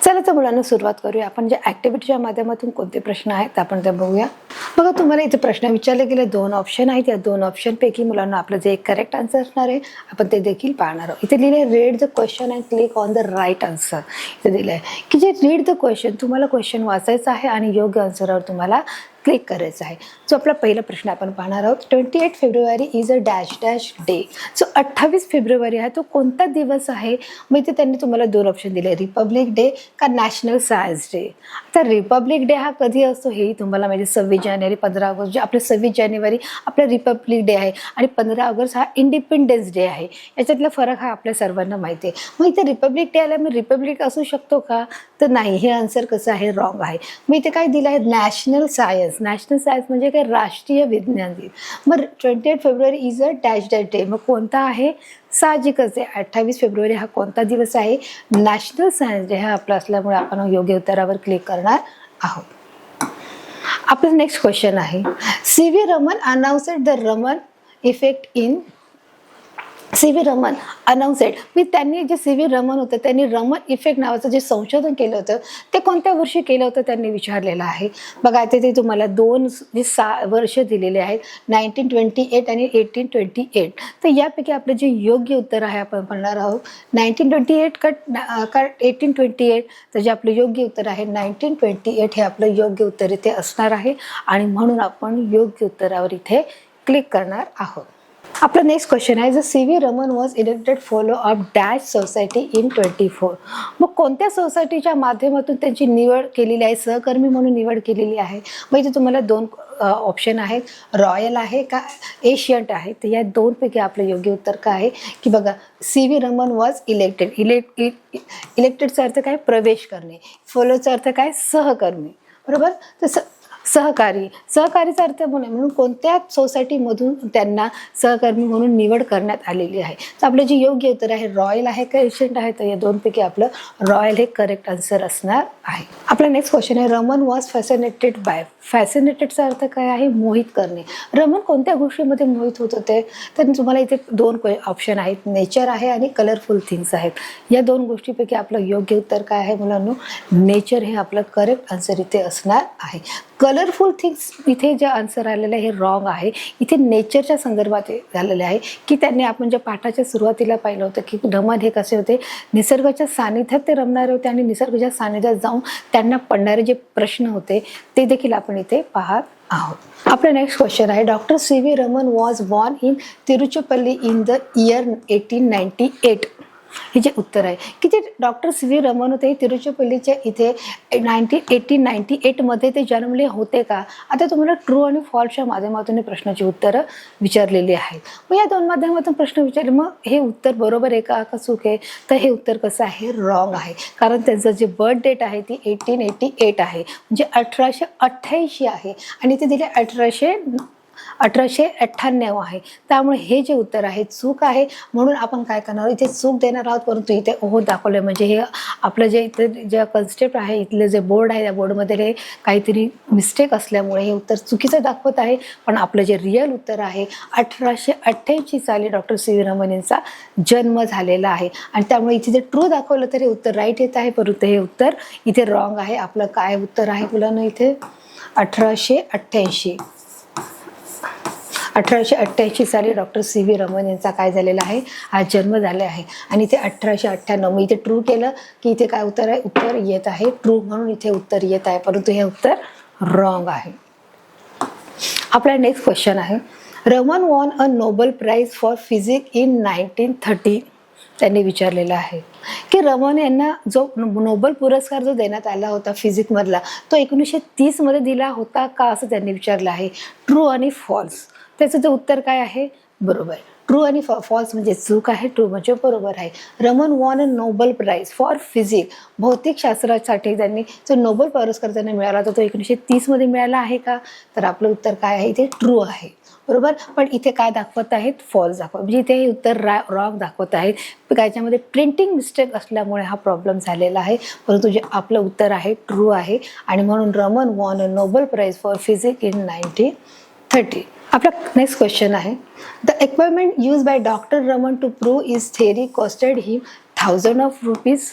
चला तर मुलांना सुरुवात करूया. आपण जे ॲक्टिव्हिटीच्या माध्यमातून कोणते प्रश्न आहेत आपण ते बघूया. बघा, तुम्हाला इथे प्रश्न विचारले गेले, 2 ऑप्शन आहेत. या 2 ऑप्शनपैकी मुलांना आपलं जे एक करेक्ट आन्सर असणार आहे आपण ते देखील पाहणार आहोत. इथे लिहिले read the question and click on the right answer. इथे दिलं आहे की जे रीड द क्वेश्चन, तुम्हाला क्वेश्चन वाचायचं आहे आणि योग्य आन्सरवर तुम्हाला क्लिक करायचं आहे. जो आपला पहिला प्रश्न आपण पाहणार आहोत. 28 February is a dash dash day. जो 28 फेब्रुवारी आहे तो कोणता दिवस आहे? मग इथे त्यांनी तुम्हाला 2 ऑप्शन दिले, रिपब्लिक डे का नॅशनल सायन्स डे. आता रिपब्लिक डे हा कधी असतो हेही तुम्हाला माहिती. 26 जानेवारी, 15 ऑगस्ट. जे आपलं 26 जानेवारी आपला रिपब्लिक डे आहे आणि 15 ऑगस्ट हा इंडिपेंडन्स डे आहे. याच्यातला फरक हा आपल्या सर्वांना माहिती आहे. मग इथे रिपब्लिक डे आला, मग रिपब्लिक असू शकतो का? तर नाही, हे आन्सर कसं आहे? रॉंग आहे. मग इथे काय दिलं आहे? National science. नॅशनल सायन्स म्हणजे काय? राष्ट्रीय विज्ञान दिन. मग 28 February is a dash dash day. मग कोणता आहे? साहजिकच आहे, 28 फेब्रुवारी हा कोणता दिवस आहे? नॅशनल सायन्स डे हा आपला असल्यामुळे आपण योग्य उत्तरावर क्लिक करणार आहोत. आपलं नेक्स्ट क्वेश्चन आहे, C V. Raman announced the Raman effect in. C V. Raman announced, मी त्यांनी जे सी.व्ही. रमन होतं त्यांनी रमन इफेक्ट नावाचं जे संशोधन केलं होतं ते कोणत्या वर्षी केलं होतं त्यांनी विचारलेलं आहे. बघा, ते तुम्हाला 2 वर्ष दिलेले आहेत, 1928 आणि 1828. तर यापैकी आपलं जे योग्य उत्तर आहे आपण पाहणार आहोत 1928 का 1828. तर जे आपलं योग्य उत्तर आहे 1928 हे आपलं योग्य उत्तर इथे असणार आहे आणि म्हणून आपण योग्य उत्तरावर इथे क्लिक करणार आहोत. आपला नेक्स्ट क्वेश्चन आहे, जर C V. Raman was elected fellow of dash society in 24. मग कोणत्या सोसायटीच्या माध्यमातून त्यांची निवड केलेली आहे? सहकर्मी म्हणून निवड केलेली आहे. मग इथे तुम्हाला 2 ऑप्शन आहेत, रॉयल आहे का एशियंट आहे. तर या 2 पैकी आपलं योग्य उत्तर काय आहे की बघा, सी.व्ही. Raman was elected. इलेक्टेडचा अर्थ काय? प्रवेश करणे. फॉलोचा अर्थ काय? सहकर्मी, बरोबर. तर सहकारीचा अर्थ म्हणून कोणत्या सोसायटीमधून त्यांना सहकर्मी म्हणून निवड करण्यात आलेली आहे. तर आपलं जे योग्य उत्तर आहे रॉयल आहे का एशियंट आहे? तर या 2 पैकी आपलं रॉयल हे करेक्ट आन्सर असणार आहे. आपला नेक्स्ट क्वेश्चन आहे, रमन वॉज फॅसिनेटेड बाय. फॅसिनेटेडचा अर्थ काय आहे? मोहित करणे. रमन कोणत्या गोष्टीमध्ये मोहित होत होते? तर तुम्हाला इथे 2 ऑप्शन आहेत, नेचर आहे आणि कलरफुल थिंग्स आहेत. या 2 गोष्टीपैकी आपलं योग्य उत्तर काय आहे मुलांनो? नेचर हे आपलं करेक्ट आन्सर इथे असणार आहे. कलरफुल थिंग्स इथे जे आन्सर आलेलं आहे हे रॉंग आहे. इथे नेचरच्या संदर्भात झालेले आहे की त्यांनी आपण ज्या पाठाच्या सुरुवातीला पाहिलं होतं की रमन हे कसे होते? निसर्गाच्या सानिध्यात ते रमणारे होते आणि निसर्गाच्या सानिध्यात जाऊन त्यांना पडणारे जे प्रश्न होते ते देखील आपण इथे पाहत आहोत. आपला नेक्स्ट क्वेश्चन आहे, doctor C V. Raman was born in Tiruchirappalli in the year 1898. हे जे उत्तर आहे की ते डॉक्टर सी.व्ही. रमन होते तिरुचिरापल्लीच्या इथे 1898 मध्ये ते जन्मले होते का? आता तुम्हाला ट्रू आणि फॉल्सच्या माध्यमातून प्रश्नाची उत्तरं विचारलेली आहेत. मग या 2 माध्यमातून प्रश्न विचारले, मग हे उत्तर बरोबर आहे का चूक आहे? तर हे उत्तर कसं आहे? रॉंग आहे. कारण त्यांचं जे बर्थ डेट आहे ती 1888 आहे, म्हणजे 1888 आहे आणि ते दिले 1898 आहे. त्यामुळे हे जे उत्तर आहे चूक आहे. म्हणून आपण काय करणार, इथे चूक देणार आहोत, परंतु इथे ओहो दाखवलं. म्हणजे हे आपलं जे इथे जे कन्सेप्ट आहे, इथले जे बोर्ड आहे त्या बोर्डमध्ये हे काहीतरी मिस्टेक असल्यामुळे हे उत्तर चुकीचं दाखवत आहे. पण आपलं जे रिअल उत्तर आहे 1888 साली डॉक्टर सी.व्ही. रमन यांचा जन्म झालेला आहे आणि त्यामुळे इथे जे ट्रू दाखवलं तर हे उत्तर राईट येत आहे, परंतु हे उत्तर इथे रॉंग आहे. आपलं काय उत्तर आहे मुलांना इथे? 1888 साली डॉक्टर सी.व्ही. रमन यांचा काय झालेला आहे? हा जन्म झाला आहे आणि इथे 1898. मग इथे ट्रू केलं की इथे काय उत्तर आहे? उत्तर येत आहे ट्रू, म्हणून इथे उत्तर येत आहे, परंतु हे उत्तर रॉंग आहे. आपला नेक्स्ट क्वेश्चन आहे, Raman won a Nobel prize for physics in 1930. त्यांनी विचारलेलं आहे की रमन यांना जो नोबेल पुरस्कार जो देण्यात आला होता फिजिक्समधला तो 1930 मध्ये दिला होता का? असं त्यांनी विचारलं आहे. ट्रू आणि फॉल्स. त्याचं जे उत्तर काय आहे? बरोबर. ट्रू आणि फॉल्स म्हणजे चूक आहे, ट्रू म्हणजे बरोबर आहे. Raman won a Nobel prize for physics. भौतिकशास्त्रासाठी त्यांनी जो नोबेल पुरस्कार त्यांना मिळाला होता तो 1930 मध्ये मिळाला आहे का? तर आपलं उत्तर काय आहे? इथे ट्रू आहे, बरोबर. पण इथे काय दाखवत आहेत? फॉल्स दाखवत, म्हणजे इथे हे उत्तर रॉंग दाखवत आहेत. त्याच्यामध्ये प्रिंटिंग मिस्टेक असल्यामुळे हा प्रॉब्लेम झालेला आहे, परंतु जे आपलं उत्तर आहे ट्रू आहे आणि म्हणून Raman won a Nobel prize for physics in 1930. आपला नेक्स्ट क्वेश्चन आहे, the equipment use by doctor Raman to prove is theory costed him 1000 of rupees.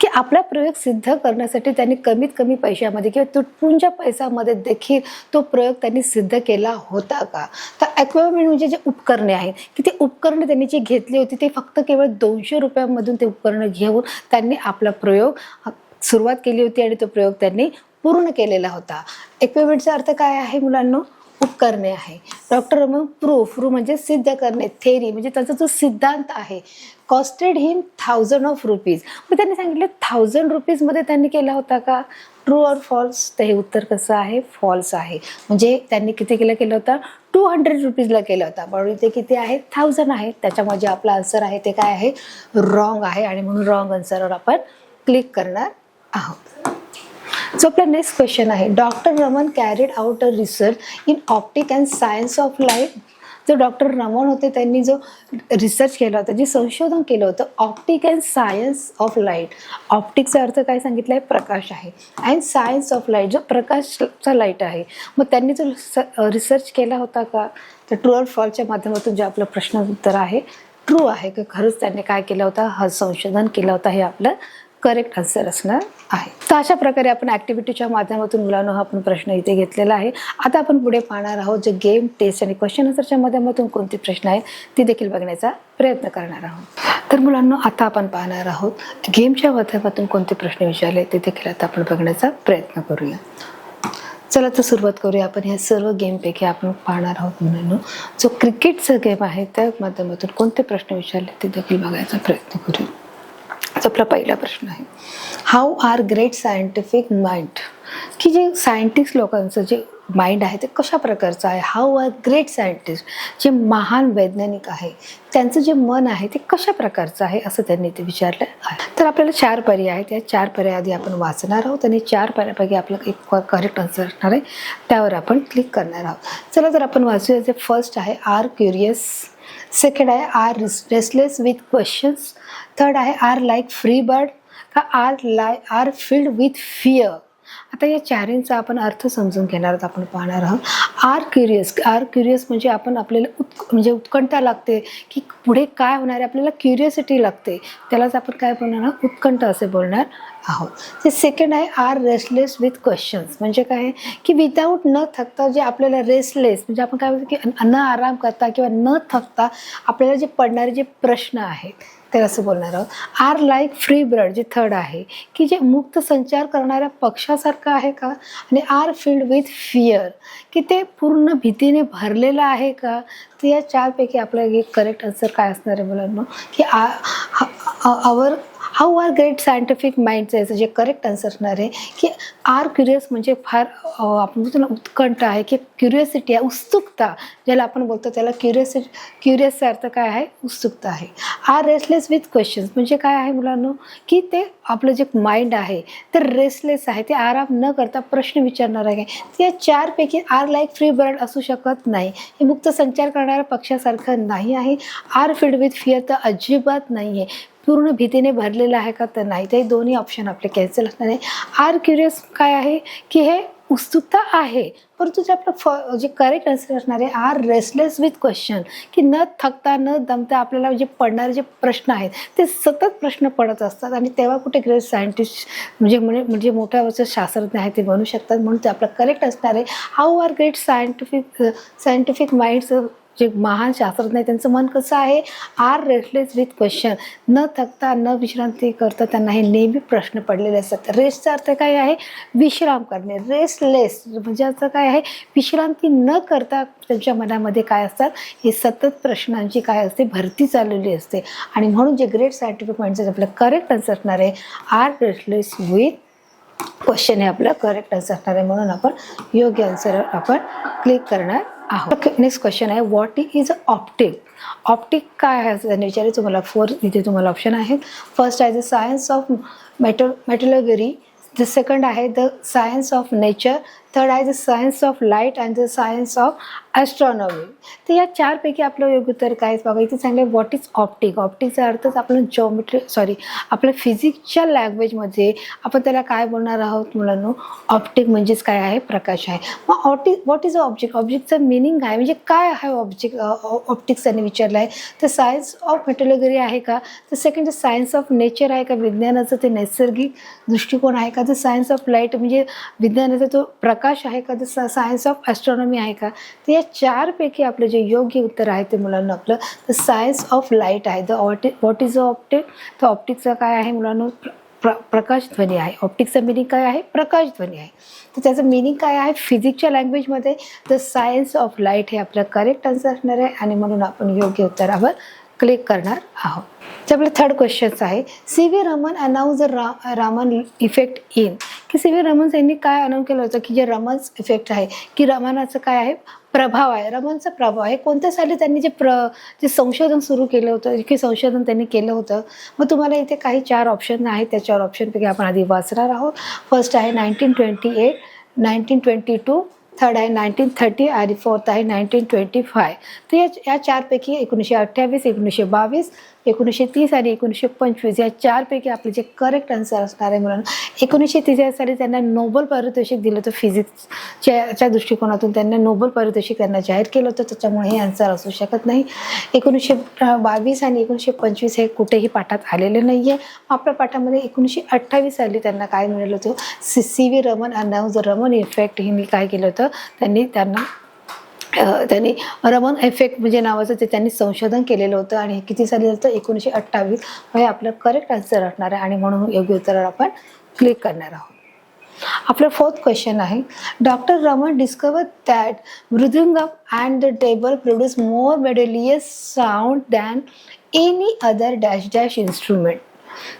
की आपला प्रयोग सिद्ध करण्यासाठी त्यांनी कमीत कमी पैशामध्ये किंवा तुटपुंजा पैशामध्ये देखील तो प्रयोग त्यांनी सिद्ध केला होता का? तर इक्विपमेंट म्हणजे जे उपकरणे आहेत की ते उपकरणे त्यांनी जी घेतली होती ते फक्त केवळ 200 रुपयांमधून ते उपकरणं घेऊन त्यांनी आपला प्रयोग सुरुवात केली होती आणि तो प्रयोग त्यांनी पूर्ण केलेला होता. इक्विपमेंटचा अर्थ काय आहे मुलांनो? उपकरणे आहे. डॉक्टर रमन प्रूफ म्हणजे सिद्ध करणे, थेरी म्हणजे त्याचा जो सिद्धांत आहे, कॉस्टेड हिम 1000 ऑफ रुपीज. मग त्यांनी सांगितलं 1000 रुपीजमध्ये त्यांनी केला होता का? True or false? तर हे उत्तर कसं आहे? फॉल्स आहे. म्हणजे त्यांनी किती केला होता? 200 रुपीजला केला होता. म्हणून इथे किती आहे? 1000 आहे. त्याच्यामुळे जे आपला आन्सर आहे ते काय आहे? रॉंग आहे आणि म्हणून रॉंग आन्सरवर आपण क्लिक करणार आहोत. सो आपला नेक्स्ट क्वेश्चन आहे, doctor Raman carried out a research in optic and science of light. जो डॉक्टर रमन होते त्यांनी जो रिसर्च केला होता, जे संशोधन केलं होतं optic and science of light. ऑप्टिकचा अर्थ काय सांगितलं आहे? प्रकाश आहे. अँड सायन्स ऑफ लाईट जो प्रकाशचा लाईट आहे. मग त्यांनी जो रिसर्च केला होता का? तर ट्रू ऑर फॉल्सच्या माध्यमातून जे आपलं प्रश्न उत्तर आहे ट्रू आहे की खरंच त्यांनी काय केलं होतं? हा संशोधन केलं होतं. हे आपलं करेक्ट आन्सर असणार आहे. तर अशा प्रकारे आपण ॲक्टिव्हिटीच्या माध्यमातून मुलांना हा आपण प्रश्न इथे घेतलेला आहे. आता आपण पुढे पाहणार आहोत जे गेम, टेस्ट आणि क्वेश्चन आन्सरच्या माध्यमातून कोणती प्रश्न आहेत ती देखील बघण्याचा प्रयत्न करणार आहोत. तर मुलांना आता आपण पाहणार आहोत गेमच्या माध्यमातून कोणते प्रश्न विचारले ते देखील आता आपण बघण्याचा प्रयत्न करूया. चला तर सुरुवात करूया. आपण ह्या सर्व गेमपैकी आपण पाहणार आहोत मुलांना जो क्रिकेटचा गेम आहे त्या माध्यमातून कोणते प्रश्न विचारले ते देखील बघायचा प्रयत्न करूया. आपला पहिला प्रश्न आहे, how are great scientific mind. की जे सायंटिस्ट लोकांचं जे माइंड आहे ते कशा प्रकारचं आहे? हाऊ आर ग्रेट सायंटिस्ट, जे महान वैज्ञानिक आहे त्यांचं जे मन आहे ते कशा प्रकारचं आहे असं त्यांनी ते विचारलं आहे. तर आपल्याला 4 पर्याय आहेत. या 4 पर्याय आधी आपण वाचणार आहोत आणि 4 पर्यायापैकी आपलं एक करेक्ट आन्सर असणार आहे त्यावर आपण क्लिक करणार आहोत. चला तर आपण वाचूया. जे फर्स्ट आहे आर क्युरियस, सेकंड आहे are restless with questions, third आहे आर लाईक फ्री बर्ड का आर फिल्ड विथ फिअर. आता या चारींचा आपण अर्थ समजून घेणार आहोत. आपण पाहणार आहोत आर क्युरियस म्हणजे आपण आपल्याला म्हणजे उत्कंठा लागते की पुढे काय होणार आहे, आपल्याला क्युरियोसिटी लागते, त्यालाच आपण काय बोलणार आहोत? उत्कंठ असे बोलणार आहोत. ते सेकंड आहे आर रेस्टलेस विथ क्वेश्चन्स म्हणजे काय आहे की विदाऊट न थकता जे आपल्याला रेस्टलेस म्हणजे आपण काय बोलतो की न आराम करता किंवा न थकता आपल्याला जे पडणारे जे प्रश्न आहेत ते असं बोलणार आहोत. आर लाईक फ्री बर्ड जे थर्ड आहे की जे मुक्त संचार करणाऱ्या पक्षासारखं आहे का? आणि आर फिल्ड विथ फिअर की ते पूर्ण भीतीने भरलेलं आहे का? तर या 4 पैकी आपलं एक करेक्ट आन्सर काय असणार आहे मुलांना की हाऊ आर ग्रेट सायंटिफिक माइंडचं याचं जे करेक्ट आन्सर असणार आहे की आर क्युरियस म्हणजे फार आपण बोलतो ना उत्कंठ आहे की क्युरियोसिटी आहे, उत्सुकता ज्याला आपण बोलतो त्याला क्युरियसचा अर्थ काय आहे? उत्सुकता आहे. आर रेस्टलेस विथ क्वेश्चन्स म्हणजे काय आहे मुलांना की ते आपलं जे माइंड आहे ते रेस्टलेस आहे, ते आराम न करता प्रश्न विचारणार आहे. या 4 पैकी आर लाईक फ्री बर्ड असू शकत नाही. हे मुक्त संचार करणाऱ्या पक्षासारखं नाही आहे. आर फिल्ड विथ फिअर तर अजिबात नाही आहे. पूर्ण भीतीने भरलेलं आहे का? तर नाही. ते दोन्ही ऑप्शन आपले कॅन्सल असणार आहे. आर क्युरियस काय आहे की हे उत्सुकता आहे, परंतु जे आपलं जे करेक्ट आन्सर असणार आहे आर रेस्टलेस विथ क्वेश्चन की न थकता न दमता आपल्याला जे पडणारे जे प्रश्न आहेत ते सतत प्रश्न पडत असतात आणि तेव्हा कुठे ग्रेट सायंटिस्ट म्हणजे मोठ्या वर्ष शास्त्रज्ञ आहे ते बनू शकतात. म्हणून ते आपलं करेक्ट असणार आहे how are great scientific minds जे महान शास्त्रज्ञ आहे त्यांचं मन कसं आहे? आर रेस्टलेस विथ क्वेश्चन, न थकता न विश्रांती करता त्यांना हे नेहमी प्रश्न पडलेले असतात. रेस्टचा अर्थ काय आहे? विश्राम करणे. रेस्टलेस म्हणजे असं काय आहे? विश्रांती न करता त्यांच्या मनामध्ये काय असतात? हे सतत प्रश्नांची काय असते? भरती चाललेली असते. आणि म्हणून जे ग्रेट सायंटिफिक माइंडचं आपलं करेक्ट आन्सर असणार आहे आर रेस्टलेस विथ क्वेश्चन हे आपलं करेक्ट आन्सर असणार आहे. म्हणून आपण योग्य आन्सरवर आपण क्लिक करणार आहोत. नेक्स्ट क्वेश्चन आहे व्हॉट इज ऑप्टिक. ऑप्टिक काय आहे असं त्यांनी विचारले. तुम्हाला 4 इथे तुम्हाला ऑप्शन आहेत. फर्स्ट आहे the science of metallurgy, the second आहे the science of nature, third आहे the science of light and the science of astronomy. तर या चारपैकी आपलं योग्य उत्तर काय बघा. इथे सांगले व्हॉट इज ऑप्टिक. ऑप्टिकचा अर्थच आपलं आपल्या फिजिक्सच्या लँग्वेजमध्ये आपण त्याला काय बोलणार आहोत मुलांनो. ऑप्टिक म्हणजेच काय आहे, प्रकाश आहे. मग व्हॉट इज ऑब्जेक्ट. ऑब्जेक्टचं मिनिंग काय म्हणजे काय आहे ऑब्जेक्ट. ऑप्टिक्स त्यांनी विचारलं आहे. तर सायन्स ऑफ मेट्रोलॉजी आहे का. तर सेकंड सायन्स ऑफ नेचर आहे का, विज्ञानाचं ते नैसर्गिक दृष्टिकोन आहे का. तर सायन्स ऑफ लाईट म्हणजे विज्ञानाचा तो प्रकाश आहे का. तर सायन्स ऑफ ॲस्ट्रॉनॉमी आहे का. तर या चारपैकी आपलं जे योग्य उत्तर आहे ते मुलांना आपलं तर सायन्स ऑफ लाईट आहे. What is optic. तर ऑप्टिकचं काय आहे मुलांना, प्रकाशध्वनी आहे. ऑप्टिकचं मिनिंग काय आहे, प्रकाशध्वनी आहे. तर त्याचं मिनिंग काय आहे फिजिक्सच्या लँग्वेजमध्ये. तर सायन्स ऑफ लाईट हे आपलं करेक्ट आन्सर असणार आहे आणि म्हणून आपण योग्य उत्तरावर क्लिक करणार आहोत. तर आपलं थर्ड क्वेश्चन्स आहे C V. Raman announce the Raman effect in. की सी.व्ही. रमन यांनी काय अनाउन्स केलं होतं की जे रमन इफेक्ट आहे की रमनाचं काय आहे, प्रभाव आहे. रमनचा प्रभाव आहे कोणत्या साली त्यांनी जे संशोधन सुरू केलं होतं की संशोधन त्यांनी केलं होतं. मग तुम्हाला इथे काही 4 ऑप्शन आहेत. त्या 4 ऑप्शनपैकी आपण आधी वाचणार आहोत. फर्स्ट आहे 1928, 1922, थर्ड आहे 1930 आणि फोर्थ आहे 1925. तर या चारपैकी 1928, 1922, 1930 आणि 1925 या चारपैकी आपले जे करेक्ट आन्सर असणार आहे मुलांना. 1930 साली त्यांना नोबेल पारितोषिक दिलं होतं. फिजिक्सच्या दृष्टिकोनातून त्यांना नोबेल पारितोषिक त्यांना जाहीर केलं होतं. त्याच्यामुळे हे आन्सर असू शकत नाही. 1922 आणि 1925 हे कुठेही पाठात आलेले नाही आहे. आपल्या पाठामध्ये 1928 साली त्यांना काय मिळालं होतं, C V. Raman announce the Raman effect. हिने काय केलं होतं, त्यांनी रमन इफेक्ट म्हणजे नावाचं ते त्यांनी संशोधन केलेलं होतं. आणि किती साली झालं, 1928. हे आपलं करेक्ट आन्सर असणार आहे आणि म्हणून योग्य उत्तरावर आपण क्लिक करणार आहोत. आपलं फोर्थ क्वेश्चन आहे doctor Raman discover that mridangam and the tabla produce more melodious sound than any other dash dash instrument.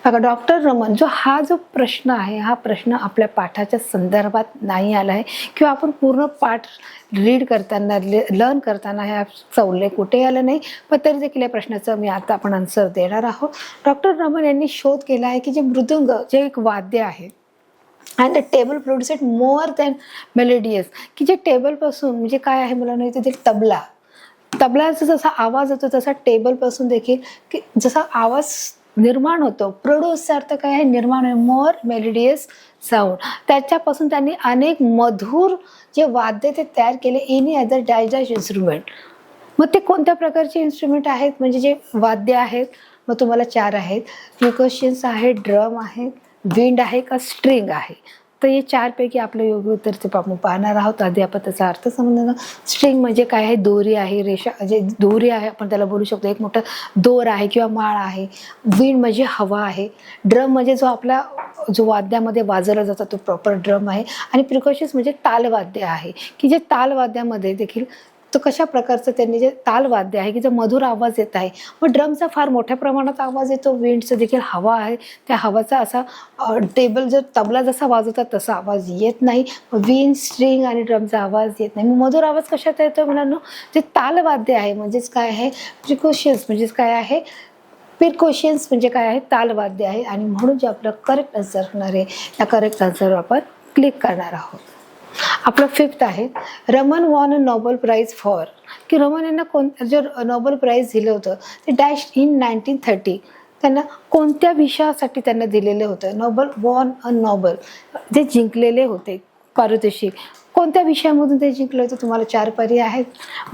बघा डॉक्टर रमन जो प्रश्न आहे हा प्रश्न आपल्या पाठाच्या संदर्भात नाही आला आहे किंवा आपण पूर्ण पाठ रीड करताना लर्न करताना ह्या उल्लेख कुठे आला नाही. पण तरी देखील या प्रश्नाचं आता आपण आन्सर देणार आहोत. डॉक्टर रमन यांनी शोध केला आहे की जे मृदुंग जे एक वाद्य आहे and the tabla produced more than melodious. की जे टेबलपासून म्हणजे काय आहे मला नाही ते तबलाचा जसा आवाज होतो तसा टेबलपासून देखील की जसा आवाज निर्माण होतो. प्रोड्यूसचा अर्थ काय आहे, निर्माण आहे. मोर मेलोडियस साऊंड. त्याच्यापासून त्यांनी अनेक मधुर जे वाद्य ते तयार केले. Any other dash dash instrument. मग ते कोणत्या प्रकारचे इन्स्ट्रुमेंट आहेत म्हणजे जे वाद्य आहेत. मग तुम्हाला 4 आहेत. प्रिकॉशन्स आहे, ड्रम आहे, विंड आहे का स्ट्रिंग आहे. तर हे 4 पैकी आपलं योग्य उत्तर ते आपण पाहणार आहोत. आधी आपण त्याचा अर्थ समजून. स्ट्रिंग म्हणजे काय आहे, दोरी आहे, रेषा जे दोरी आहे आपण त्याला बोलू शकतो. एक मोठं दोर आहे किंवा माळ आहे. विंड म्हणजे हवा आहे. ड्रम म्हणजे जो वाद्यामध्ये वाजवला जातो तो प्रॉपर ड्रम आहे. आणि प्रिकॉशन्स म्हणजे तालवाद्य आहे की जे तालवाद्यामध्ये देखील तो कशा प्रकारचं त्यांनी जे तालवाद्य आहे की जो मधुर आवाज येत आहे. मग ड्रमचा फार मोठ्या प्रमाणात आवाज येतो. विंडचं देखील हवा आहे. त्या हवाचा असा टेबल जर तबला जसा वाजवतात तसा आवाज येत नाही. विंड, स्ट्रिंग आणि ड्रमचा आवाज येत नाही. मग मधुर आवाज कशात येतो मुलांनो, जे तालवाद्य आहे म्हणजेच काय आहे, प्रिकॉशन्स म्हणजेच काय आहे, प्रिकॉशन्स म्हणजे काय आहे, तालवाद्य आहे. आणि म्हणून जे आपलं करेक्ट आन्सर असणार आहे त्या करेक्ट आन्सरवर आपण क्लिक करणार आहोत. आपलं फिफ्थ आहे Raman won a Nobel prize for. की रमन यांना जे नोबेल प्राइज दिलं होतं ते डॅश इन 1930. त्यांना कोणत्या विषयासाठी त्यांना दिलेलं होतं. नोबेल वॉन अ नोबेल जे जिंकलेले होते पारितोषिक. कोणत्या विषयामधून ते जिंकलं होतं. तुम्हाला 4 पर्याय आहेत.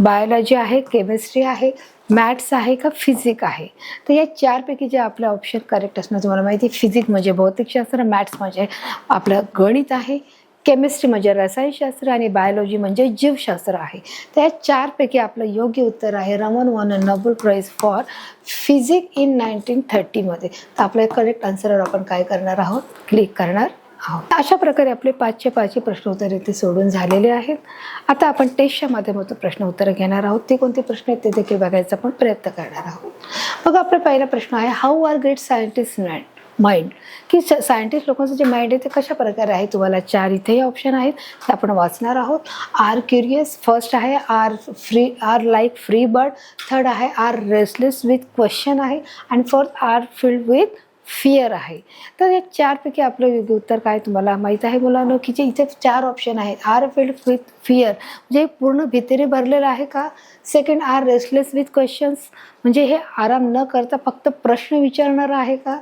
बायोलॉजी आहे, केमिस्ट्री आहे, मॅथ्स आहे का फिजिक्स आहे. तर या 4 पैकी जे आपलं ऑप्शन करेक्ट असणार तुम्हाला माहिती आहे. फिजिक्स म्हणजे भौतिकशास्त्र, मॅथ्स म्हणजे आपलं गणित आहे, केमिस्ट्री म्हणजे रसायनशास्त्र आणि बायोलॉजी म्हणजे जीवशास्त्र आहे. त्या 4 पैकी आपलं योग्य उत्तर आहे Raman won a Nobel prize for physics in 1930 मध्ये. तर आपल्या करेक्ट आन्सरवर आपण काय करणार आहोत, क्लिक करणार आहोत. अशा प्रकारे आपले 5चे 5 प्रश्न उत्तर इथे सोडून झालेले आहेत. आता आपण टेस्टच्या माध्यमातून प्रश्न उत्तर घेणार आहोत. ते कोणते प्रश्न आहेत ते देखील बघायचा आपण प्रयत्न करणार आहोत. बघा आपला पहिला प्रश्न आहे how are great scientist mind. की सायंटिस्ट लोकांचं जे माइंड आहे ते कशा प्रकारे आहे. तुम्हाला 4 इथेही ऑप्शन आहेत ते आपण वाचणार आहोत. आर क्युरियस, फर्स्ट आहे are like free bird, third आहे आर रेस्टलेस विथ क्वेश्चन आहे आणि fourth are filled with fear आहे. तर या चारपैकी आपलं योग्य उत्तर काय तुम्हाला माहीत आहे मुलांनो, की जे इथे 4 ऑप्शन आहेत. आर फिल्ड विथ फिअर म्हणजे पूर्ण भीतीने भरलेलं आहे का? Second, are restless with questions म्हणजे हे आराम न करता फक्त प्रश्न विचारणारं आहे का?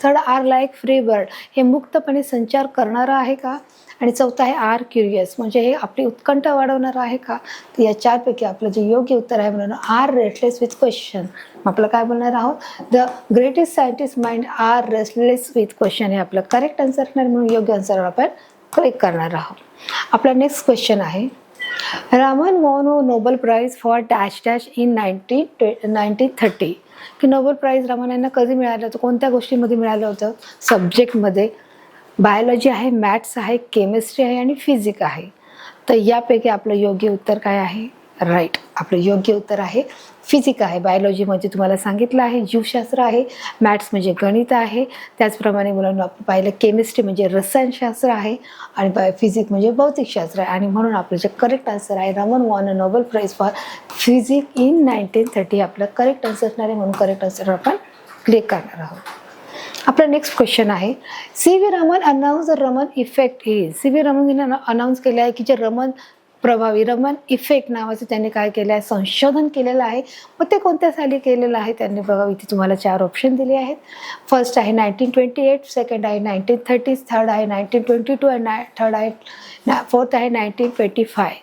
Third, are like free bird हे मुक्तपणे संचार करणारं आहे का? आणि चौथा आहे आर क्युरियस म्हणजे हे आपली उत्कंठा वाढवणारं आहे का? तर या चारपैकी आपलं जे योग्य उत्तर आहे म्हणून आर रेस्टलेस विथ क्वेश्चन. आपलं काय बोलणार आहोत? The greatest scientist mind are restless with question हे आपलं करेक्ट आन्सर असणार म्हणून योग्य आन्सर आपण क्लिक करणार आहोत. आपला नेक्स्ट क्वेश्चन आहे, Raman won Nobel prize for dash dash in 1930 की नोबेल प्राइज रामन यांना कधी मिळालं होतं, कोणत्या गोष्टीमध्ये मिळालं होतं? सब्जेक्टमध्ये बायोलॉजी आहे, मॅथ्स आहे, केमिस्ट्री आहे आणि फिजिक्स आहे. तर यापैकी आपलं योग्य उत्तर काय आहे? राईट, आपलं योग्य उत्तर आहे फिजिक्स आहे. बायोलॉजी म्हणजे तुम्हाला सांगितलं आहे जीवशास्त्र आहे, मॅथ्स म्हणजे गणित आहे, त्याचप्रमाणे मुलांना आपण पाहिलं केमिस्ट्री म्हणजे रसायनशास्त्र आहे आणि फिजिक्स म्हणजे भौतिकशास्त्र आहे. आणि म्हणून आपलं जे करेक्ट आन्सर आहे Raman won Nobel prize for physics in 1930 आपलं करेक्ट आन्सर असणार आहे म्हणून करेक्ट आन्सर आपण क्लिक करणार आहोत. आपला नेक्स्ट क्वेश्चन आहे, C V Raman announce the Raman effect is. C V Raman यांनी अनाऊन्स केलं आहे की जे रमन प्रभावी रमन इफेक्ट नावाचं त्यांनी काय केलं आहे? संशोधन केलेलं आहे. मग ते कोणत्या साली केलेलं आहे त्यांनी बघा, इथे तुम्हाला 4 ऑप्शन दिले आहेत. फर्स्ट आहे 1928, सेकंड आहे 1930, थर्ड आहे 1922 आणि फोर्थ आहे 1925.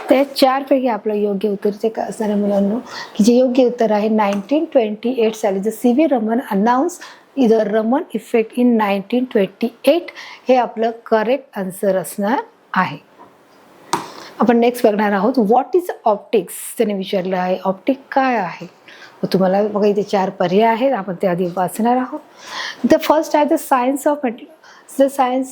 तर या चारपैकी आपलं योग्य उत्तर ते काय असणार आहे मुलांना, की जे योग्य उत्तर आहे 1928 साली the C V Raman announce the Raman effect in 1928 हे आपलं करेक्ट आन्सर असणार आहे. आपण नेक्स्ट बघणार आहोत, व्हॉट इज ऑप्टिक्स त्याने विचारलं आहे. ऑप्टिक काय आहे? तुम्हाला बघा इथे 4 पर्याय आहेत, आपण ते आधी वाचणार आहोत. द फर्स्ट आहे the science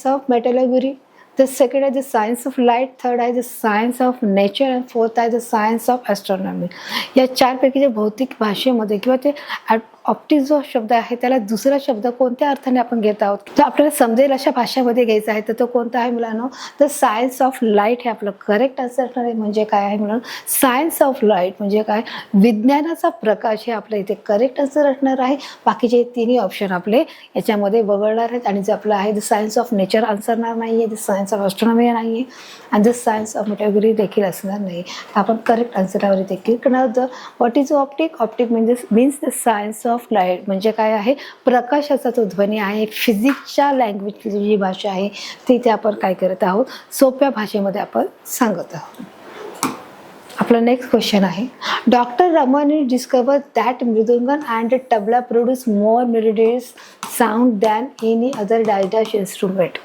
of metallurgy, the second आहे the science of light, third आहे द सायन्स ऑफ नेचर आणि फोर्थ आहे द सायन्स ऑफ ॲस्ट्रॉनॉमी. या चारपैकी जे भौतिक भाषेमध्ये किंवा ते ऑप्टिक्स जो शब्द आहे त्याला दुसरा शब्द कोणत्या अर्थाने आपण घेत आहोत, तर आपल्याला समजेल अशा भाषेमध्ये घ्यायचा आहे, तर तो कोणता आहे मुलांनो? तर सायन्स ऑफ लाईट हे आपलं करेक्ट आन्सर असणार आहे. म्हणजे काय आहे म्हणून सायन्स ऑफ लाईट म्हणजे काय? विज्ञानाचा प्रकाश हे आपलं इथे करेक्ट आन्सर असणार आहे. बाकीचे तिन्ही ऑप्शन आपले याच्यामध्ये वगळणार आहेत आणि जे आपलं आहे द सायन्स ऑफ नेचर असणार नाही आहे, द सायन्स ऑफ ॲस्ट्रॉनॉमी नाही आहे आणि द सायन्स ऑफ मेटलर्जी देखील असणार नाही. आपण करेक्ट आन्सरवर इथे क्लिक करणार आहोत. What is optic? ऑप्टिक म्हणजे means the science of light म्हणजे काय आहे? प्रकाशाचा तो ध्वनी आहे. फिजिक्सच्या लँग्वेजची जी भाषा आहे ती इथे आपण काय करत आहोत? सोप्या भाषेमध्ये आपण सांगत आहोत. आपला नेक्स्ट क्वेश्चन आहे, doctor Raman discover that mridangam and tabla produce more melodious sound than any other dash instrument.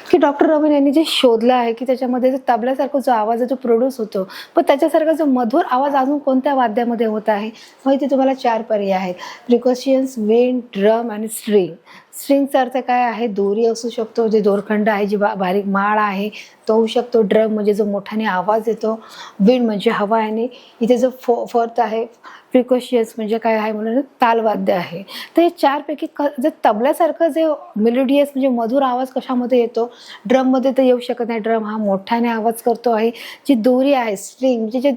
की डॉक्टर रमन यांनी जे शोधलं आहे की त्याच्यामध्ये जो तबल्यासारखा जो आवाज जो प्रोड्यूस होतो, पण त्याच्यासारखा जो मधुर आवाज अजून कोणत्या वाद्यामध्ये होत आहे? मग इथे तुम्हाला 4 पर्याय आहेत, प्रिकॉशियन्स, विंड, ड्रम आणि स्ट्रिंग. स्ट्रिंगचा अर्थ काय आहे? दोरी असू शकतो, जे दोरखंड आहे, जी बारीक माळ आहे तो होऊ शकतो. ड्रम म्हणजे जो मोठ्याने आवाज येतो. विंड म्हणजे हवा आहे. इथे जो फोर्थ आहे प्रिकॉशियस म्हणजे काय आहे म्हणून तालवाद्य आहे. तर हे 4पैकी जे तबल्यासारखं जे मेलोडियस म्हणजे मधुर आवाज कशामध्ये येतो? ड्रममध्ये तर येऊ शकत नाही, ड्रम हा मोठ्याने आवाज करतो आहे. जी दोरी आहे स्ट्रिंग म्हणजे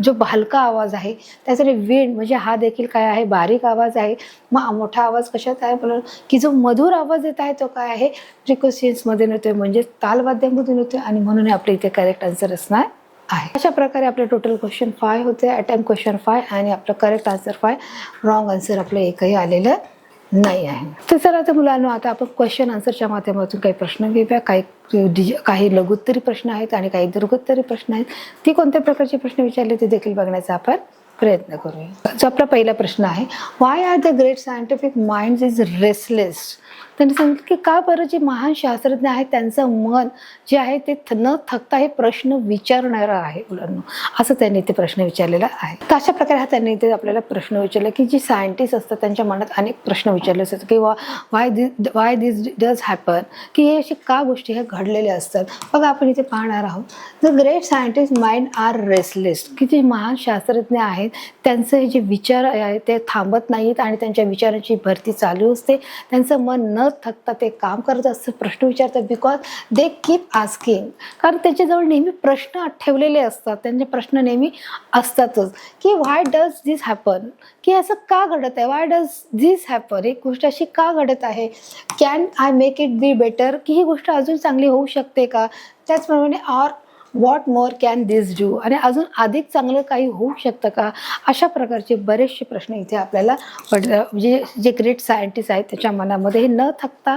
जो हलका आवाज आहे त्यासाठी विंड म्हणजे हा देखील काय आहे? बारीक आवाज आहे. मग मोठा आवाज कशात आहे म्हणून की जो मधुर आवाज येत आहे तो काय आहे? फ्रिक्वेन्सीमध्ये येतोय म्हणजे तालवाद्यामधून येतोय आणि म्हणून आपल्या इथे करेक्ट आन्सर असणार आहे. अशा प्रकारे आपले टोटल क्वेश्चन 5 होते, अटेम्प्ट क्वेश्चन 5 आणि आपलं करेक्ट आन्सर 5. रॉंग आन्सर आपलं एकही आलेलं नाही आहे. तर चला तर मुलांना आता आपण क्वेश्चन आन्सरच्या माध्यमातून काही प्रश्न घेऊया. काही लघुत्तरी प्रश्न आहेत आणि काही दीर्घोत्तरी प्रश्न आहेत. ती कोणत्या प्रकारचे प्रश्न विचारले ते देखील बघण्याचा आपण प्रयत्न करूया. जो आपला पहिला प्रश्न आहे, why are the great scientific mind is restless. त्यांनी सांगितलं की का बरं जे महान शास्त्रज्ञ आहेत त्यांचं मन जे आहे ते न थकता हे प्रश्न विचारणारं आहे मुलांना, असं त्यांनी ते प्रश्न विचारलेला आहे. तर अशा प्रकारे त्यांनी इथे आपल्याला प्रश्न विचारला की जी सायंटिस्ट असतात त्यांच्या मनात अनेक प्रश्न विचारले असतात की वाय दिस डज हॅपन, की हे अशी का गोष्टी ह्या घडलेल्या असतात. बघा आपण इथे पाहणार आहोत, the great scientist mind are restless, की जे महान शास्त्रज्ञ आहेत त्यांचे हे जे विचार आहेत ते थांबत नाहीत आणि त्यांच्या विचारांची भरती चालू असते. त्यांचं मन न न थकता ते काम करत असतात, प्रश्न विचारतात, बिकॉज दे कीप आस्किंग. कारण त्याच्याजवळ नेहमी प्रश्न ठेवलेले असतात, त्यांचे प्रश्न नेहमी असतातच की व्हाय डज दिस हॅपन, की असं का घडत आहे, व्हाय डज दिस हॅपन, एक गोष्ट अशी का घडत आहे, can I make it be better, की ही गोष्ट अजून चांगली होऊ शकते का, त्याचप्रमाणे or what more can this do, आणि अजून अधिक चांगलं काही होऊ शकतं का. अशा प्रकारचे बरेचसे प्रश्न इथे आपल्याला म्हणजे जे ग्रेट सायंटिस्ट आहेत त्याच्या मनामध्ये हे न थकता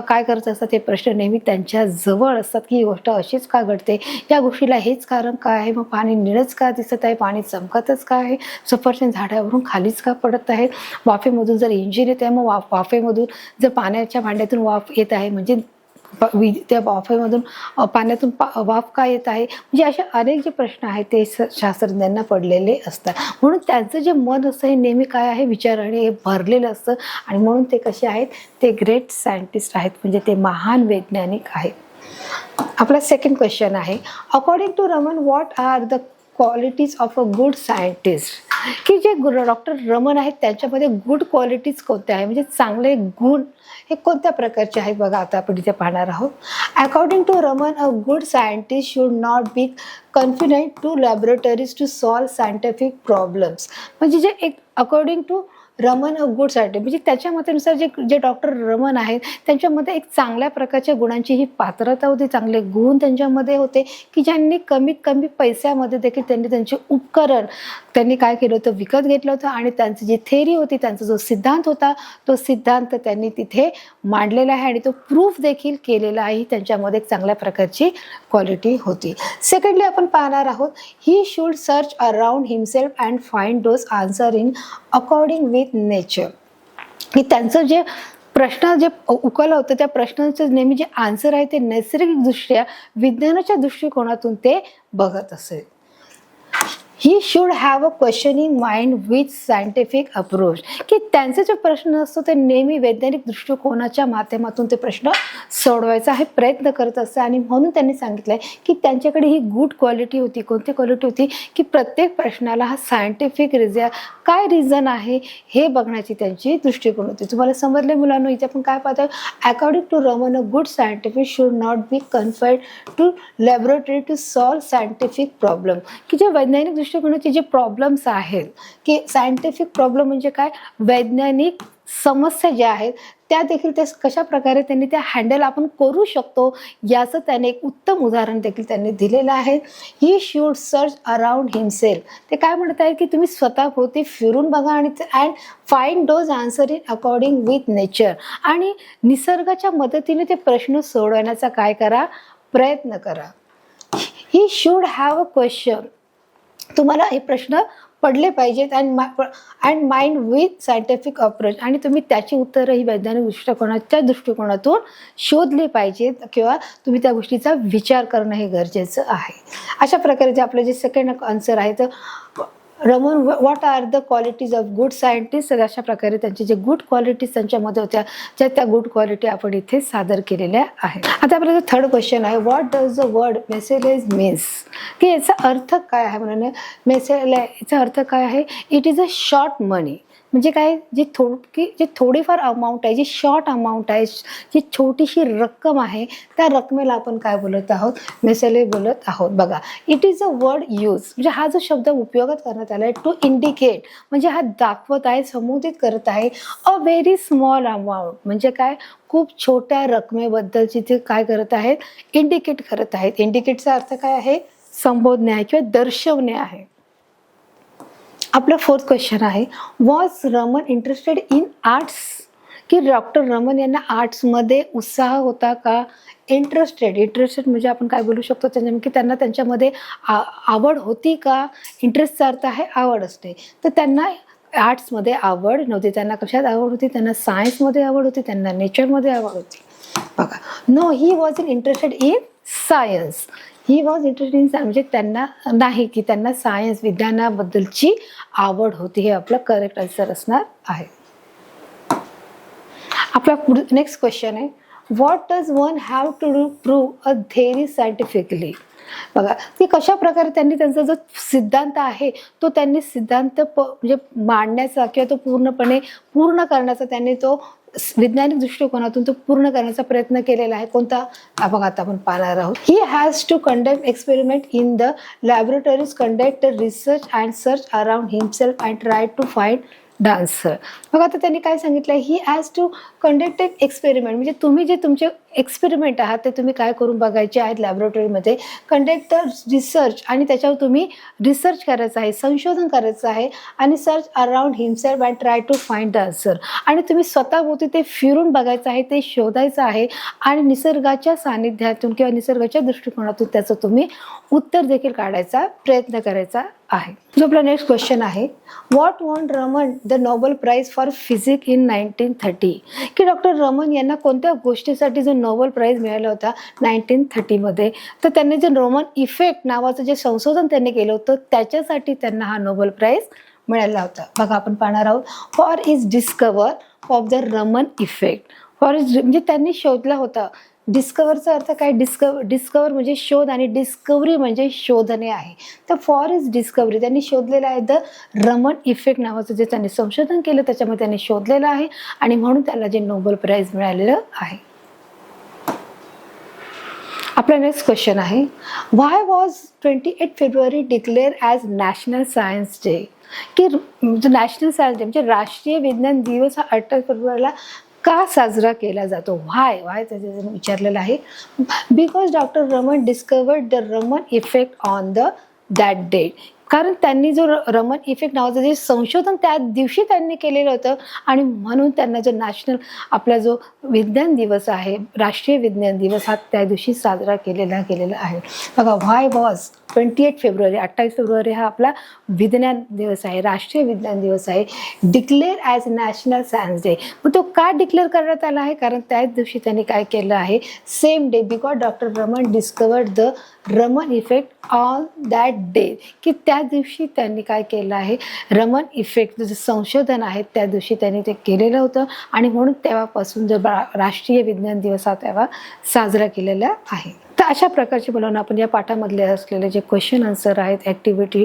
काय करत असतात, हे प्रश्न नेहमी त्यांच्या जवळ असतात की ही गोष्ट अशीच का घडते, या गोष्टीला हेच कारण काय आहे, मग पाणी निळच का दिसत आहे, पाणी चमकतच का आहे, सफरचंद झाडावरून खालीच का पडत आहे, वाफेमधून जर इंजिन येत आहे मग वाफेमधून जर पाण्याच्या भांड्यातून वाफ येत आहे म्हणजे त्या वाफेमधून पाण्यातून वाफ का येत आहे, म्हणजे असे अनेक जे प्रश्न आहेत ते शास्त्रज्ञांना पडलेले असतात. म्हणून त्यांचं जे मन असतं हे नेहमी काय आहे, विचाराने हे भरलेलं असतं, आणि म्हणून ते कसे आहेत, ते ग्रेट सायंटिस्ट आहेत, म्हणजे ते महान वैज्ञानिक आहेत. आपला सेकंड क्वेश्चन आहे, according to Raman what are the qualities of a good scientist, की जे डॉक्टर रमन आहेत त्यांच्यामध्ये गुड क्वालिटीज कोणत्या आहे, म्हणजे चांगले गुण हे कोणत्या प्रकारचे आहेत, बघा आता आपण इथे पाहणार आहोत. According to Raman a good scientist should not be confined to laboratories to solve scientific problems, म्हणजे जे एक according to Raman a good scientist, म्हणजे त्याच्या मतानुसार जे डॉक्टर रमन आहेत त्यांच्यामध्ये एक चांगल्या प्रकारच्या गुणांची ही पात्रता होती, चांगले गुण त्यांच्यामध्ये होते, की ज्यांनी कमीत कमी पैशामध्ये देखील त्यांनी त्यांचे उपकरण त्यांनी काय केलं होतं, विकत घेतलं होतं, आणि त्यांची जी थेअरी होती, त्यांचा जो सिद्धांत होता तो सिद्धांत त्यांनी तिथे मांडलेला आहे, आणि तो प्रूफ देखील केलेला आहे. त्यांच्यामध्ये एक चांगल्या प्रकारची क्वालिटी होती. सेकंडली आपण पाहणार आहोत, he should search around himself and find those answer in according with nature, की त्यांचं जे प्रश्न जे उकललं होतं त्या प्रश्नाचं नेहमी जे आन्सर आहे ते नैसर्गिकदृष्ट्या विज्ञानाच्या दृष्टिकोनातून ते बघत असेल. He should have a questioning mind with scientific approach, की त्यांचे जे प्रश्न असतो ते नेहमी वैज्ञानिक दृष्टिकोनाच्या माध्यमातून ते प्रश्न सोडवायचा हे प्रयत्न करत असतात, आणि म्हणून त्यांनी सांगितलंय की त्यांच्याकडे ही गुड क्वालिटी होती. कोणती क्वालिटी होती, की प्रत्येक प्रश्नाला हा सायंटिफिक काय रिझन आहे हे बघण्याची त्यांची दृष्टिकोन होती. तुम्हाला समजले मुलांनो, इथे आपण काय पाहतो, according to Raman a good scientist should not be confined to laboratory to solve scientific problem, की जे वैज्ञानिक दृष्टिकोनाचे जे प्रॉब्लेम्स आहेत, की सायंटिफिक प्रॉब्लेम म्हणजे काय, वैज्ञानिक समस्या ज्या आहेत त्या देखील ते कशा प्रकारे त्यांनी त्या हँडल आपण करू शकतो याचं त्याने एक उत्तम उदाहरण देखील त्यांनी दिलेलं आहे. He should search around himself, ते काय म्हणत आहे की तुम्ही स्वतःभोवती फिरून बघा आणि and find those answer in according with nature, आणि निसर्गाच्या मदतीने ते प्रश्न सोडवण्याचा काय करा, प्रयत्न करा. He should have a question, तुम्हाला हे प्रश्न पडले पाहिजेत, and mind with scientific approach, आणि तुम्ही त्याची उत्तरं ही वैज्ञानिक दृष्टिकोनातून शोधली पाहिजेत, किंवा तुम्ही त्या गोष्टीचा विचार करणं हे गरजेचं आहे. अशा प्रकारे जे आपलं जे सेकंड आन्सर आहे, तर Raman what are the qualities of good scientist, अशा प्रकारे त्यांचे जे गुड क्वालिटीज त्यांच्यामध्ये होत्या, त्या गुड क्वालिटी आपण इथे सादर केलेल्या आहेत. आता आपल्याला थर्ड क्वेश्चन आहे, what does the word mucilage means, की याचा अर्थ काय आहे, म्हणून याचा अर्थ काय आहे, इट इज अ शॉर्ट मनी, म्हणजे काय, जे थोडीफार अमाऊंट आहे, जी शॉर्ट अमाऊंट आहे, जी छोटीशी रक्कम आहे, त्या रकमेला आपण काय बोलत आहोत, मेसेले बोलत आहोत. बघा, it is a word use, म्हणजे हा जो शब्द उपयोगात करण्यात आला आहे, टू इंडिकेट, म्हणजे हा दाखवत आहे, संबोधित करत आहे, अ व्हेरी स्मॉल अमाऊंट, म्हणजे काय, खूप छोट्या रकमेबद्दलची ते काय करत आहेत, इंडिकेट करत आहेत. इंडिकेटचा अर्थ काय आहे, संबोधणे आहे किंवा दर्शवणे आहे. आपला फोर्थ क्वेश्चन आहे, was Raman interested in arts, की डॉक्टर रमन यांना आर्ट्समध्ये उत्साह होता का. इंटरेस्टेड म्हणजे आपण काय बोलू शकतो की त्यांना त्यांच्यामध्ये आवड होती का. इंटरेस्टचा अर्थ आहे आवड असते, तर त्यांना आर्ट्समध्ये आवड नव्हती. त्यांना कशात आवड होती, त्यांना सायन्समध्ये आवड होती, त्यांना नेचरमध्ये आवड होती. बघा, no he was interested in science, he was interested in science, म्हणजे त्यांना नाही की त्यांना सायन्स विज्ञानाबद्दलची आवड होती. हे आपलं करेक्ट आन्सर असणार आहे. आपला नेक्स्ट क्वेश्चन आहे, what does one have to do prove a theory scientifically. बघा ती कशा प्रकारे त्यांनी त्यांचा जो सिद्धांत आहे तो त्यांनी सिद्धांत म्हणजे मांडण्याचा किंवा तो पूर्ण करण्याचा त्यांनी तो वैज्ञानिक दृष्टिकोनातून तो पूर्ण करण्याचा प्रयत्न केलेला आहे. कोणता बघा आता आपण पाहणार आहोत. He has to conduct experiment in the laboratories, conduct research and search around himself and try to find the answer. बघा आता त्यांनी काय सांगितलं, he has to conduct experiment म्हणजे तुम्ही जे तुमचे एक्सपेरिमेंट आहात ते तुम्ही काय करून बघायचे आहेत लॅबोरेटरीमध्ये. कंडक्ट रिसर्च आणि त्याच्यावर तुम्ही रिसर्च करायचं आहे, संशोधन करायचं आहे आणि search around himself and try to find the answer. आणि तुम्ही स्वतःभोवती ते फिरून बघायचं आहे, ते शोधायचं आहे आणि निसर्गाच्या सानिध्यातून किंवा निसर्गाच्या दृष्टिकोनातून त्याचं तुम्ही उत्तर देखील काढायचा प्रयत्न करायचा आहे. जो आपला नेक्स्ट क्वेश्चन आहे, what won Raman the Nobel prize for physics in 1930. की डॉक्टर रमन यांना कोणत्या गोष्टीसाठी जो नोबेल प्राइज मिळाला होता 1930मध्ये. तर त्यांनी जे रोमन इफेक्ट नावाचं जे संशोधन त्यांनी केलं होतं त्याच्यासाठी त्यांना हा नोबेल प्राइज मिळाला होता. बघा आपण पाहणार आहोत. For is discover of the Raman effect. For is म्हणजे त्यांनी शोधला होता. डिस्कवरचा अर्थ काय, डिस्कवर म्हणजे शोध आणि डिस्कवरी म्हणजे शोधणे आहे. तर फॉर इज डिस्कवरी त्यांनी शोधलेलं आहे द रमन इफेक्ट नावाचं जे त्यांनी संशोधन केलं त्याच्यामध्ये त्यांनी शोधलेलं आहे आणि म्हणून त्याला जे नोबेल प्राइज मिळालेलं आहे. आपला नेक्स्ट क्वेश्चन आहे, why was 28 February declare as national science day. की नॅशनल सायन्स डे म्हणजे राष्ट्रीय विज्ञान दिवस हा 28 फेब्रुवारीला का साजरा केला जातो. व्हाय त्याच्याजण विचारलेलं आहे. Because doctor Raman discovered the Raman effect on the that day. कारण त्यांनी जो रमन इफेक्ट नावाचं जे संशोधन त्या दिवशी त्यांनी केलेलं होतं आणि म्हणून त्यांना जो नॅशनल आपला जो विज्ञान दिवस आहे, राष्ट्रीय विज्ञान दिवस हा त्या दिवशी साजरा केलेला आहे. बघा व्हाय वॉज 28 फेब्रुवारी 28 फेब्रुवारी हा आपला विज्ञान दिवस आहे, राष्ट्रीय विज्ञान दिवस आहे. Declare as national science day. मग तो का डिक्लेअर करण्यात आला आहे, कारण त्याच दिवशी त्यांनी काय केलं आहे, same day because doctor Raman discovered the Raman effect on that day. की त्या दिवशी त्यांनी काय केलं आहे, रमन इफेक्ट जे संशोधन आहे त्या दिवशी त्यांनी ते केलेलं होतं आणि म्हणून तेव्हापासून जो राष्ट्रीय विज्ञान दिवस हा तेव्हा साजरा केलेला आहे. तर अशा प्रकारचे बोलून आपण या पाठामधले असलेले जे क्वेश्चन आन्सर आहेत, ॲक्टिव्हिटी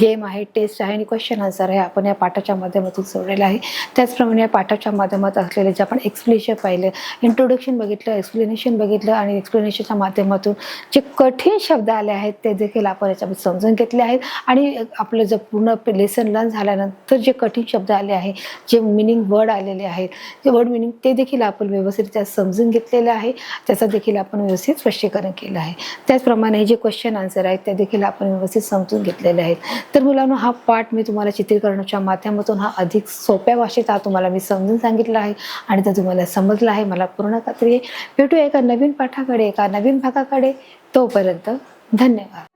गेम आहे, टेस्ट आहे आणि क्वेश्चन आन्सर आहे आपण या पाठाच्या माध्यमातून सोडलेलं आहे. त्याचप्रमाणे या पाठाच्या माध्यमात असलेले जे आपण एक्सप्लेनेशन पाहिलं, इंट्रोडक्शन बघितलं, एक्सप्लेनेशन बघितलं आणि एक्सप्लेनेशनच्या माध्यमातून जे कठीण शब्द आले आहेत ते देखील आपण याच्यामध्ये समजून घेतले आहेत आणि आपलं जर पूर्ण लेसन लर्न झाल्यानंतर जे कठीण शब्द आले आहेत, जे मिनिंग वर्ड आलेले आहेत, जे वर्ड मिनिंग ते देखील आपण व्यवस्थितरित्या समजून घेतलेलं आहे. त्याचा देखील आपण व्यवस्थित स्पष्टीकरण केलं आहे. त्याचप्रमाणे जे क्वेश्चन आन्सर आहेत ते देखील आपण व्यवस्थित समजून घेतलेले आहेत. तर मुलांनो हा पाठ मी तुम्हाला चित्रीकरणाच्या माध्यमातून हा अधिक सोप्या भाषेत हा तुम्हाला मी समजून सांगितलं आहे आणि तो तुम्हाला समजला आहे मला पूर्ण खात्री आहे. भेटूया एका नवीन पाठाकडे, एका नवीन भागाकडे. तोपर्यंत धन्यवाद.